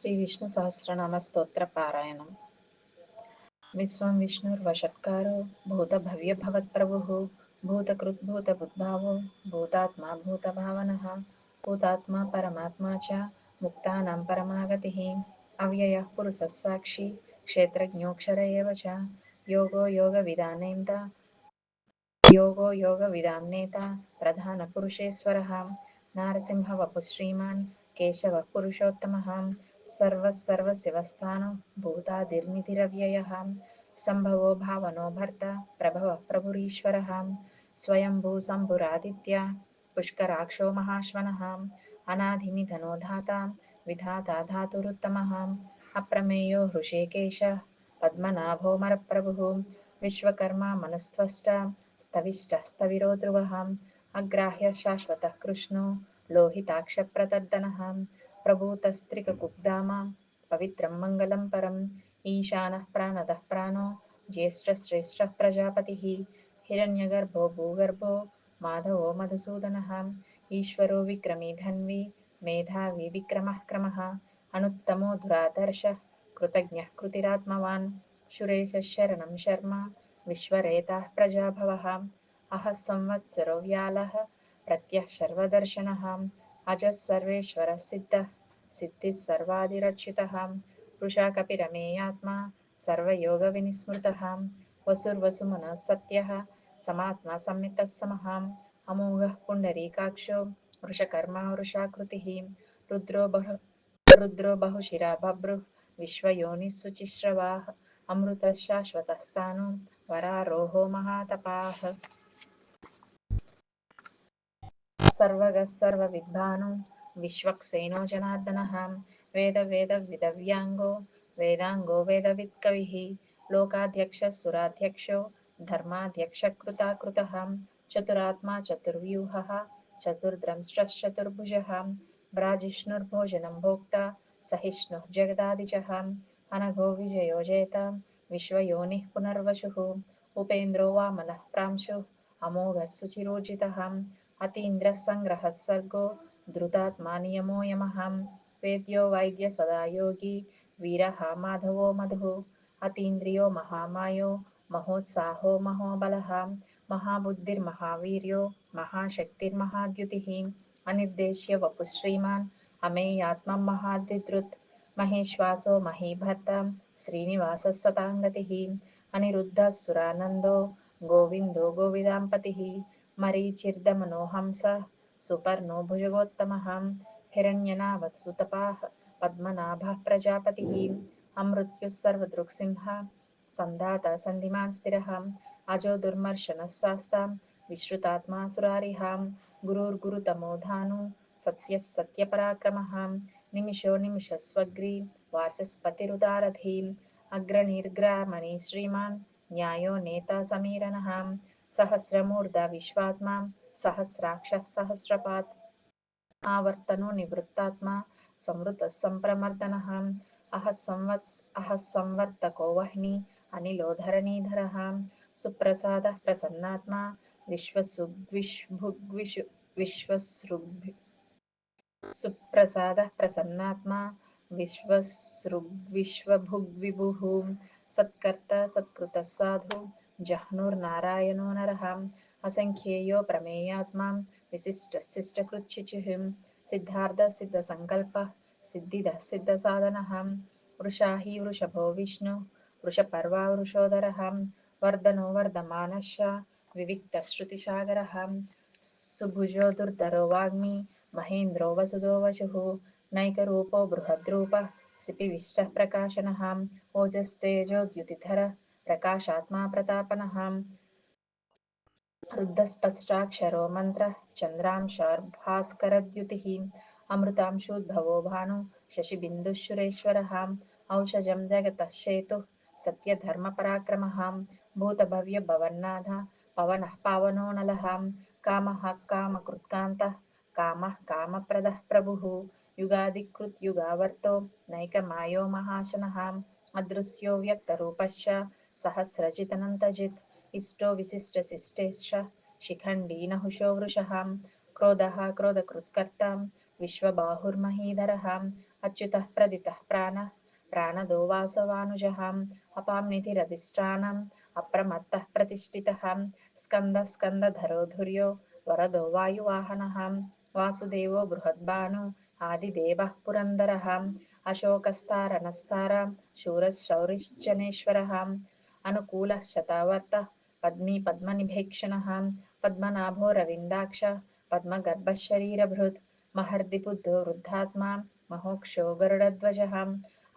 శ్రీ విష్ణు సహస్రనామ స్తోత్ర పారాయణం. విశ్వం విష్ణుర్వషట్కారో భూతభవ్య భవత్ప్రభుః భూతకృద్భూతబుద్భావో భూతాత్మా భూతభావనః భూతాత్మా పరమాత్మా చ ముక్తానాం పరమాగతిః అవ్యయః పురుషः సాక్షి క్షేత్రజ్ఞోక్షర ఏవ చ యోగో యోగవిదాం నేత ప్రధానపురుషేశ్వరः నారసింహవపుః శ్రీమాన్ కేశవः పురుషోత్తమः సర్వశివస్థానో భూతాదిర్నిధిరవ్యయः సంభవో భావనో భర్త ప్రభవः ప్రభురీశ్వరः స్వయంభూ శంభురాదిత్య పుష్కరాక్షో మహాశ్వనः అనాదినిధనో ధాత విధాతా ధాతురుత్తమः అప్రమేయో హృషీకేశ పద్మనాభోమరప్రభుः విశ్వకర్మా మనస్త్వష్ట స్తవిష్టः స్థవిరో ధ్రువः అగ్రాహ్య శాశ్వతः కృష్ణో లోహితాక్షప్రతర్దనः ప్రభూతస్త్రికకుబ్ధామ పవిత్రం మంగళం పరం ఈశానः ప్రాణదः ప్రాణో జ్యేష్ఠశ్రేష్ఠः ప్రజాపతిः హిరణ్యగర్భో భూగర్భో మాధవో మధుసూదనः ఈశ్వరో విక్రమీ ధన్వీ మేధావి విక్రమः క్రమः అనుత్తమో ధురాధర్షः కృతజ్ఞः కృతిరాత్మవాన్ సురేశः శరణం శర్మ విశ్వరేతాः ప్రజాభవः అహः సంవత్సరో వ్యాళः ప్రత్యః సర్వదర్శనः అజः సర్వేశ్వరः సిద్ధిः సర్వాదిరచ్యుతः వృషా కపిరమేయాత్మా సర్వయోగవినిస్మృతः వసుర్వసుమనः సత్యः సమాత్మా సంమితः సమः అమోఘः పుండరీకాక్షో వృషకర్మా వృషాకృతిः రుద్రో బహుశిరా బభ్రుః విశ్వయోనిः శుచిశ్రవాः అమృతः శాశ్వతः స్థానో వరారోహో మహాతపాః సర్వగः సర్వవిద్వానో విశ్వక్సేనో జనార్దనः వేదవిదవ్యాంగో వేదాంగో వేదవిత్కవిः లోకాధ్యక్షः సురాధ్యక్షో ధర్మాధ్యక్షకృతాకృతः చతురాత్మా చతుర్వ్యూహः చతుర్ద్రంశ్చతుర్భుజः భ్రాజిష్ణుర్భోజనం భోక్తా సహిష్ణుః జగదాదిజः అనఘో విజయో జేత విశ్వయోనిః పునర్వసుః ఉపేంద్రో వామనः ప్రాంశుః అమోఘः సుచిరోర్జితः అతీంద్రः సంగ్రహः సర్గో ధృతాత్మా నియమో యమः వేద్యో వైద్య సదా యోగి వీరः మాధవో మధుః అతీంద్రియో మహామాయో మహోత్సాహో మహోబలः మహాబుద్ధిర్మహావీర్యో మహాశక్తిర్మహాద్యుతిः అనిర్దేశ్య వపుః శ్రీమాన్ అమేయాత్మా మహాద్రిదృత్ మహేశ్వాసో మహీభర్త శ్రీనివాసः సతాంగతిः అనిరుద్ధः సురానందో గోవిందో గోవిదాంపతిः మరీచిర్దమనో హంసः సుపర్ణో భుజగోత్తమः హిరణ్యనాభः సుతపాః పద్మనాభः ప్రజాపతిः అమృత్యుः సర్వదృక్సింహः సంధాత సంధిమాన్ స్థిరः అజో దుర్మర్శనः శాస్తా విశ్రుతాత్మా సురారిः గురుర్గురుతమో ధాను సత్యः సత్యపరాక్రమः నిమిషో నిమిషస్వగ్రీ వాచస్పతిరుదారథీ అగ్రనిర్గ్రామణి శ్రీమాన్ న్యాయో నేతా సమీరణः సహస్రమూర్ధ విశ్వాత్మా సహస్రాక్షः సహస్రపాత్ ఆవర్తనో నివృత్తాత్మా సంవృతः సంప్రమర్దనः అహः సంవర్తకో వహ్ని అనిలో ధరణీధరः సుప్రసాదः ప్రసన్నాత్మా సుప్రసాదः ప్రసన్నాత్మా విశ్వభుగ్విభుః సత్కర్త సత్కృతः సాధు జహ్నుర్నారాయణో నరः అసంఖ్యేయో ప్రమేయాత్మా విశిష్టశిష్టకృచ్ఛిచిః సిద్ధార్థः సిద్ధసంకల్పः సిద్ధిదः సిద్ధసాధనः వృషా హి వృషభో విష్ణు వృషపర్వా వృషోదరः వర్ధనో వర్ధమానశ్చ వివిక్తశ్రుతిసాగరः సుభుజో దుర్ధరో వాగ్మి మహేంద్రో వసుదో వశుః నైకరూపో బృహద్రూపः సిపివిష్టः ప్రకాశనः ఓజస్తేజోద్యుతిధరः ప్రకాశాత్మా ప్రతాపనः రుద్ధస్పష్టాక్షరో మంత్రः చంద్రాంశార్భాస్కరద్యుతిः అమృతాంశోద్భవో భాను శశిబిందుఃశురేశ్వరः ఔషజం జగతః సేతుః సత్యధర్మపరాక్రమः భూతభవ్య భవన్నాథ పవనః పావనో నలः కామः కామకృత్కాంతः కామः కామప్రదः ప్రభుః యుగాదికృత్యుగావర్తో నైకమాయో మహాశనः అదృశ్యో వ్యక్తరూపశ్చ సహస్రజితనంతజిత్ ఇష్టో విశిష్టశిష్టేశ్చ శిఖండీ నహుషో వృషः క్రోధः క్రోధకృత్కర్త विश्वबाहुर्महीधरः अच्युतः प्रदितः प्राणः प्राणदो वासवानुजः अपां निधिरधिष्ठानम् अप्रमत्तः प्रतिष्ठितः स्कन्दः स्कन्दधरो धुर्यो वरदो वायुवाहनः वासुदेवो बृहद्भानु आदिदेवः पुरन्दरः अशोकस्तारनस्तार शूरशौरिश्चनेश्वरः अनुकूलः शतावर्तः पद्मी पद्मनिभेक्षणः पद्मनाभो रविन्दाक्ष पद्मगर्भः शरीरभृत् महर्दिबुद्धो वृद्धात्मा महोक्षो गरुडध्वजः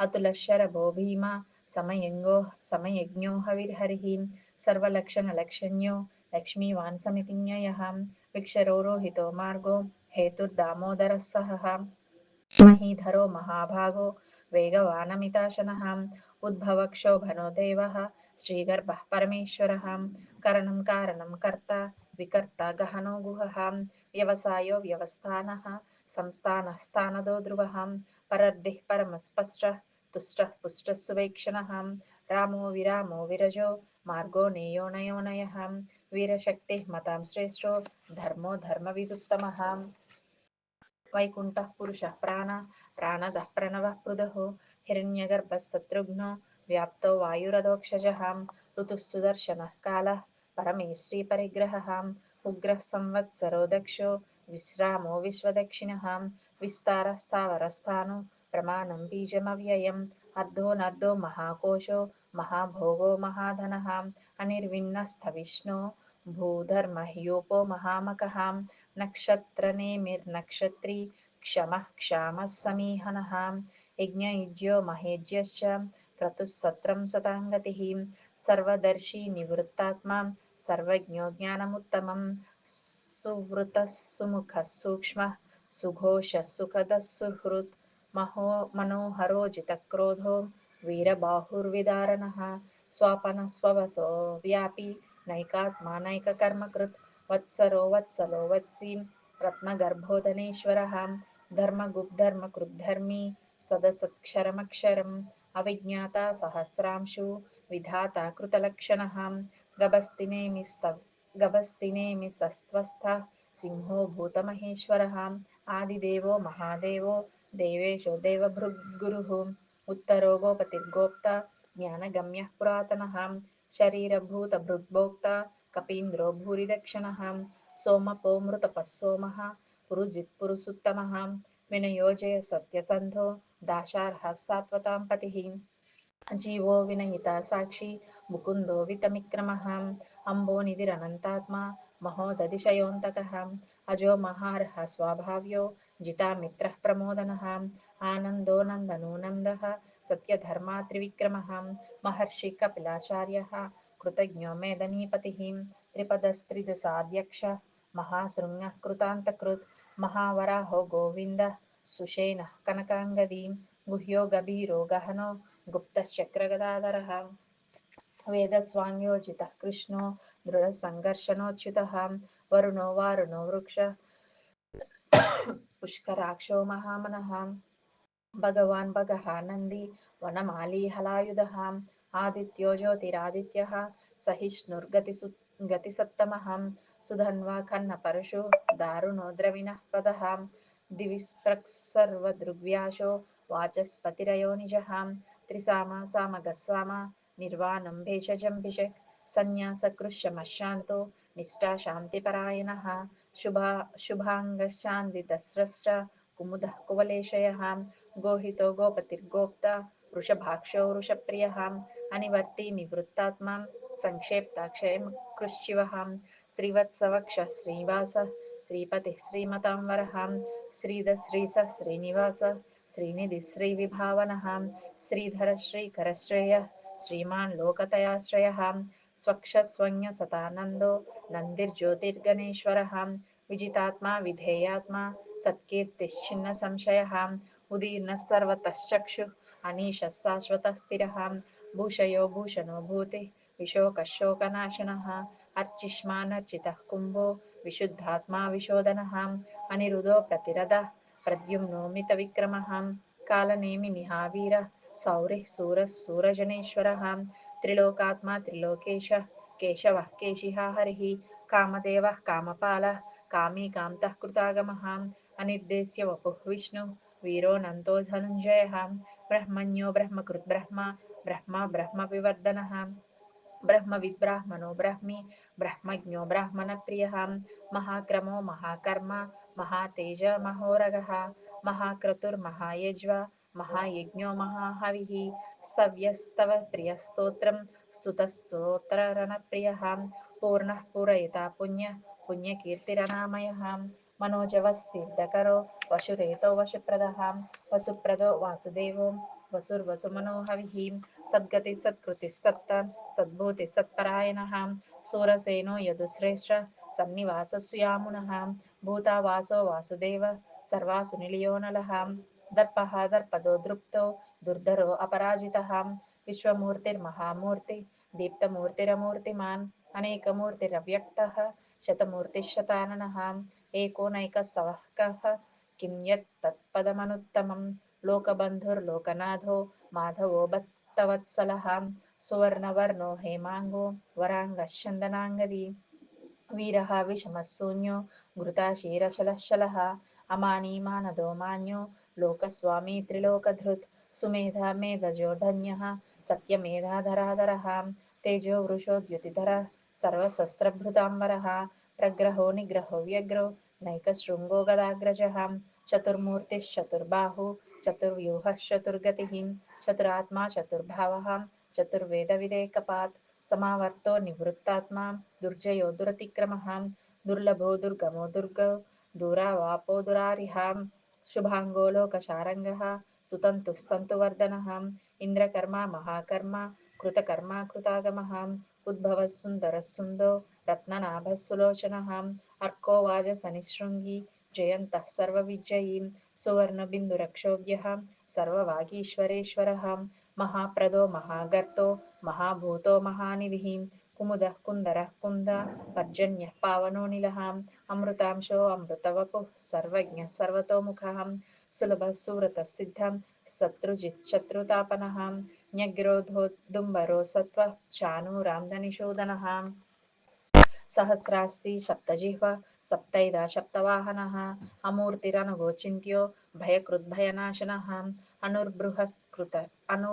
अतुलशरभो भीमा समयज्ञो हविर्हरिः सर्वलक्षणलक्षण्यो लक्ष्मीवान् समितिज्ञयः विक्षरोहितो मार्गो हेतुर्दामोदरः सहः महीधरो महाभागो वेगवानमिताशनः उद्भवक्षोभनो देवः श्रीगर्भः परमेश्वरः करणं कारणं कर्ता विकर्ता गहनो गुहः व्यवसायो व्यवस्थानः संस्थानः स्थानदो ध्रुवः परर्दिः परमस्पष्टः तुष्टः पुष्टः सुवेक्षणः रामो विरामो विरजो मार्गो नेयो नयोनयः वीरशक्तिः मतां श्रेष्ठो धर्मो धर्मविदुत्तमः वैकुण्ठः पुरुषः प्राणदः प्रणवः पृदुः हिरण्यगर्भः शत्रुघ्नो व्याप्तो वायुरधोक्षजः ऋतुः सुदर्शनः कालः परमेष्टिपरिग्रहः उग्रः संवत्सरो दक्षो विश्रामो विश्वदक्षिणः विस्तारः स्थावरस्थाणु प्रमाणं बीजमव्ययम् अर्धोऽनर्धो महाकोशो महाभोगो महाधनः अनिर्विण्णस्थविष्णो भूधर्मह्यूपो महामकः नक्षत्रनेमिर्नक्षत्री क्षमः क्षामः समीहनः यज्ञयुज्यो महेज्यश्च क्रतुः सत्रं सुताङ्गतिः सर्वदर्शी निवृत्तात्मा सर्वज्ञो ज्ञानमुत्तमं सुवृतः सुमुखः सूक्ष्मः सुघोषः सुखदः सुहृत् मनोहरो जितक्रोधो वीरबाहुर्विदारणः स्वापनः स्ववसो व्यापी नैकात्मा नैककर्मकृत् वत्सरो वत्सलो वत्सीं रत्नगर्भोदनेश्वरः धर्मगुप्धर्मकृद्धर्मी सदसत्क्षरमक्षरम् अविज्ञाता सहस्रांशु विधाता कृतलक्षणः गभस्तिनेमिसस्त्वस्थः सिंहो भूतमहेश्वरः आदिदेवो महादेवो देवेशो देवभृद्गुरुः उत्तरो गोपतिर्गोप्ता ज्ञानगम्यः पुरातनः शरीरभूतभृद्भोक्ता कपीन्द्रो भूरिदक्षिणः सोमपो मृतपः सोमः पुरुजित्पुरुषुत्तमः विनयोजय सत्यसन्धो दाशार्हः सात्वतां पतिः जीवो विनयिता साक्षी मुकुन्दो वितमिक्रमः अम्बोनिधिरनन्तात्मा महोदधिशयोऽन्तकः अजो महार्हः स्वाभाव्यो जितामित्रः प्रमोदनः आनन्दो नन्दनो नन्दः सत्यधर्मा त्रिविक्रमः महर्षि कपिलाचार्यः कृतज्ञो मेदनीपतिः त्रिपदस्त्रिदशाध्यक्षः महाशृङ्गः कृतान्तकृत् महावराहो गोविन्दः सुषेणः कनकाङ्गदी गुह्यो गभीरो गहनो गुप्तश्चक्रगदाधरः वेदस्वाङ्योजितः कृष्णो दृढसङ्घर्षणोच्युतः वरुणो वारुणो वृक्षः पुष्कराक्षो महामनः भगवान् भगः नन्दी वनमाली हलायुधः आदित्यो ज्योतिरादित्यः सहिष्णुर्गतिसत्तमः सुधन्वा खन्नपरशु दारुणो द्रविणः पदः दिविस्पृक् सर्वदृग्व्याशो वाचस्पतिरयोनिजः त्रिसामा सामगस्साम निर्वाणं भेषजं भिषक् सन्न्यासकृशमशान्तो निष्ठा शान्तिपरायणः शुभाङ्गशान्तिदस्रष्ट कुमुदः कुवलेशयः गोहितो गोपतिर्गोप्ता वृषभाक्षो वृषप्रियः अनिवर्ती निवृत्तात्मा संक्षेप्ताक्षयं कृशिवः श्रीवत्सवक्षः श्रीवासः श्रीपतिः श्रीमतां वरः श्रीधश्रीसः श्रीनिवासः श्रीनिधिः श्रीविभावनः श्रीधर श्रीकरश्रेयः श्रीमान् लोकतयाश्रयः स्वक्षस्वज्ञसतानन्दो नन्दिर्ज्योतिर्गणेश्वरः विजितात्मा विधेयात्मा सत्कीर्तिश्छिन्न संशयः उदीर्णः सर्वतश्चक्षुः अनीशः शाश्वतः स्थिरः भूषयो भूषणो भूतिः विशोकशोकनाशनः अर्चिष्मानर्चितः कुम्भो विशुद्धात्मा विशोधनः अनिरुद्धो प्रतिरथः प्रद्युम्नो मितविक्रमः कालनेमिनिहावीरः सौरिः सूरः सूरजनेश्वरः त्रिलोकात्मा त्रिलोकेशः केशवः केशिहा हरिः कामदेवः कामपालः कामी कान्तः कृतागमः अनिर्देश्य वपुः विष्णु वीरो नन्तो धनुञ्जयः ब्रह्मण्यो ब्रह्मकृत् ब्रह्मा ब्रह्मविवर्धनः ब्रह्मविद्ब्राह्मणो ब्रह्मी ब्रह्मज्ञो ब्राह्मणप्रियः महाक्रमो महाकर्म महातेज महोरगः महाक्रतुर्महायज्वा महायज्ञो महाहविः सव्यस्तव प्रियस्तोत्रं स्तुतस्तोत्ररणप्रियः पूर्णः पूरयिता पुण्यकीर्तिरनामयः मनोजवस्तीर्थकरो वशुरेतो वशुप्रदः वसुप्रदो वासुदेवो वसुर्वसुमनोहविः सद्गति सत्कृति सत्त सद्भूति सत्परायणः सूरसेनो यदुश्रेष्ठ सन्निवासस्यामुनः भूतावासो वासुदेव सर्वासु निलयो नलः दर्पः दर्पदो दृप्तो दुर्धरो अपराजितः विश्वमूर्तिर्महामूर्ति दीप्तमूर्तिरमूर्तिमान् अनेकमूर्तिरव्यक्तः शतमूर्तिः एको नैकः कः किं यत् तत्पदमनुत्तमं लोकबन्धुर्लोकनाथो माधवो भक्तवत्सलः सुवर्णवर्णो हेमाङ्गो वराङ्गश्चन्दनाङ्गदी वीरः विषमः शून्यो घृताशीरशलशलः अमानी मानदो मान्यो लोकस्वामी त्रिलोकधृत् सुमेधा मेधजो धन्यः सत्यमेधाधराधरः तेजो वृषोद्युतिधरः सर्वशस्त्रभृताम्बरः प्रग्रहो निग्रहो व्यग्रो नैकशृङ्गो गदाग्रजः चतुर्मूर्तिश्चतुर्बाहु चतुर्व्यूहश्चतुर्गतिः चतुरात्मा चतुर्भावः चतुर्वेदविदेकपात् समावर्तो निवृत्तात्मा दुर्जयो दुरतिक्रमः दुर्लभो दुर्गमो दुर्गो दूरावापो दुरारिहां शुभाङ्गो लोकशारङ्गः सुतन्तुस्तन्तुवर्धनः इन्द्रकर्मा महाकर्मा कृतकर्मा कृतागमः उद्भवः सुन्दरः सुन्दो रत्ननाभः सुलोचनः अर्को वाजसनिशृङ्गी जयन्तः सर्वविजयी सुवर्णबिन्दुरक्षोभ्यः सर्ववागीश्वरेश्वरः महाप्रदो महागर्तो महाभूतो महानिधिः कुमुदः कुन्दरः कुन्द पर्जन्यः पावनोऽनिलः अमृतांशो अमृतवपुः सर्वज्ञः सर्वतोमुखः सुलभः सुव्रतः सिद्धः शत्रुजिच्छत्रुतापनः न्यग्रोधोदुम्बरो सत्त्वः चाणूरामदनिशोधनः सहस्रास्ति सप्तजिह्वा सप्तैदा सप्तवाहनः अमूर्तिरनुगोचिन्त्यो भयकृद्भयनाशनः अनुर्बृहत्कृत अनु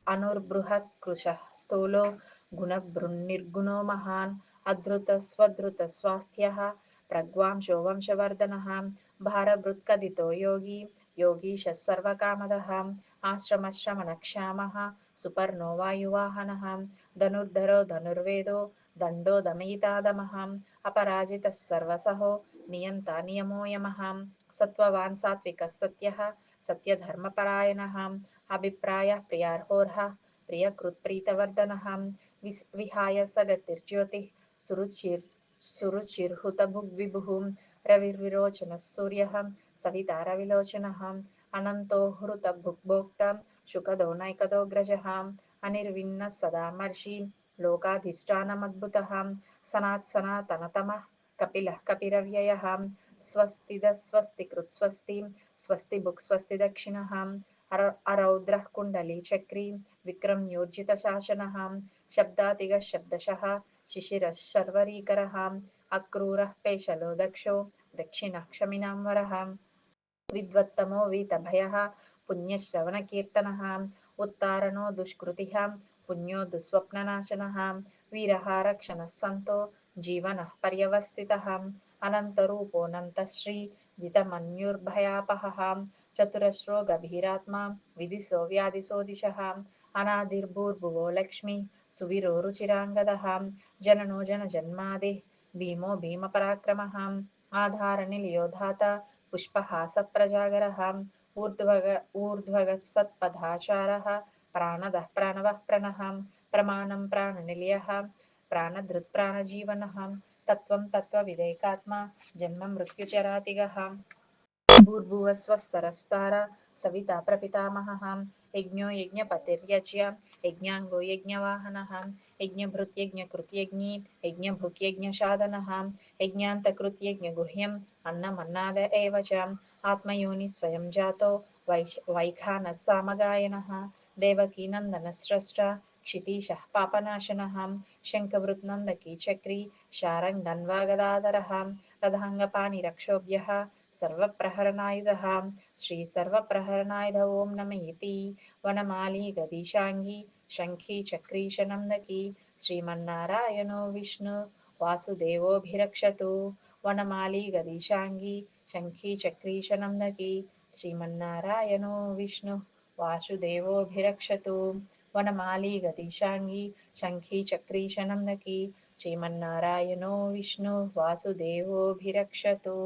अनुर्बृहत्कृशः स्थूलो गुणभृन्निर्गुणो महान् अधृतस्वधृतस्वास्थ्यः प्रग्वांशो वंशवर्धनः भारभृत्कथितो योगी योगीशः सर्वकामदः आश्रमश्रमणक्षामः सुपर्णो वायुवाहनः धनुर्धरो धनुर्वेदो दण्डो दमयितादमः अपराजितः सर्वसहो नियन्ता नियमो यमः सत्त्ववान् सात्विकः सत्यः सत्यधर्मपरायणः अभिप्रायः प्रियार्होर्हः प्रियकृत्प्रीतवर्धनः विहाय सगतिर्ज्योतिः सुरुचिर्हुतभुग्विभुः रविर्विरोचनः सूर्यः सविता रविलोचनः अनन्तो हृतभुग्भोक्ता शुकदो नैकदोऽग्रजः अनिर्विण्णः सदा मर्षि लोकाधिष्ठानमद्भुतः सनात्सनातनतमः कपिलः कपिरव्ययः स्वस्तिदः स्वस्तिकृत् स्वस्ति स्वस्तिभुक् स्वस्ति दक्षिणः अरौद्रः कुण्डलीचक्री विक्रम्योर्जितशासनः शब्दातिगः शब्दशः शिशिरः शर्वरीकरः अक्रूरः पेशलो दक्षो दक्षिणः क्षमिनां वरः विद्वत्तमो वीतभयः पुण्यश्रवणकीर्तनः उत्तारणो दुष्कृतिः पुण्यो दुःस्वप्ननाशनः वीरः रक्षणः सन्तो जीवनः पर्यवस्थितः अनन्तरूपोऽनन्तश्री जितमन्युर्भयापहः चतुरश्रो गभीरात्मा विदिशो व्याधिसो दिशः अनादिर्भूर्भुवो लक्ष्मी सुविरो रुचिराङ्गदः जननो जनजन्मादिः भीमो भीमपराक्रमः आधारनिलयो धाता पुष्पहासप्रजागरः ऊर्ध्वगः सत्पथाचारः प्राणदः प्रणवः प्रणः प्रमाणं प्राणनिलयः प्राणधृत्प्राणजीवनः तत्त्वं तत्त्वविदेकात्मा जन्ममृत्युचरातिगः भूर्भुवस्वस्तरस्तार सविता प्रपितामहः यज्ञो यज्ञपतिर्यज्ञ यज्ञाङ्गो यज्ञवाहनः यज्ञभृत् यज्ञकृत् यज्ञी यज्ञभुक् यज्ञसाधनः यज्ञान्तकृत् यज्ञगुह्यम् अन्नमन्नाद एव च आत्मयोनि स्वयं जातो वैखानः सामगायनः देवकीनन्दनस्रष्टा क्षितीशः पापनाशनः शङ्खभृत् नन्दकी चक्री शारङ्गधन्वा गदाधरः रथाङ्गपाणिरक्षोभ्यः सर्वप्रहरणायुधः श्रीसर्वप्रहरणायुध ॐ नम इति वनमाली गदिशाङ्गी शङ्खी चक्री शनन्दकी श्रीमन्नारायणो विष्णु वासुदेवोऽभिरक्षतु वनमाली गदिशाङ्गी शङ्खी चक्री शनन्दकी श्रीमन्नारायणो विष्णु वासुदेवोऽभिरक्षतु वनमाली गदिशाङ्गी शङ्खी चक्री शनन्दकी श्रीमन्नारायणो विष्णु वासुदेवोऽभिरक्षतु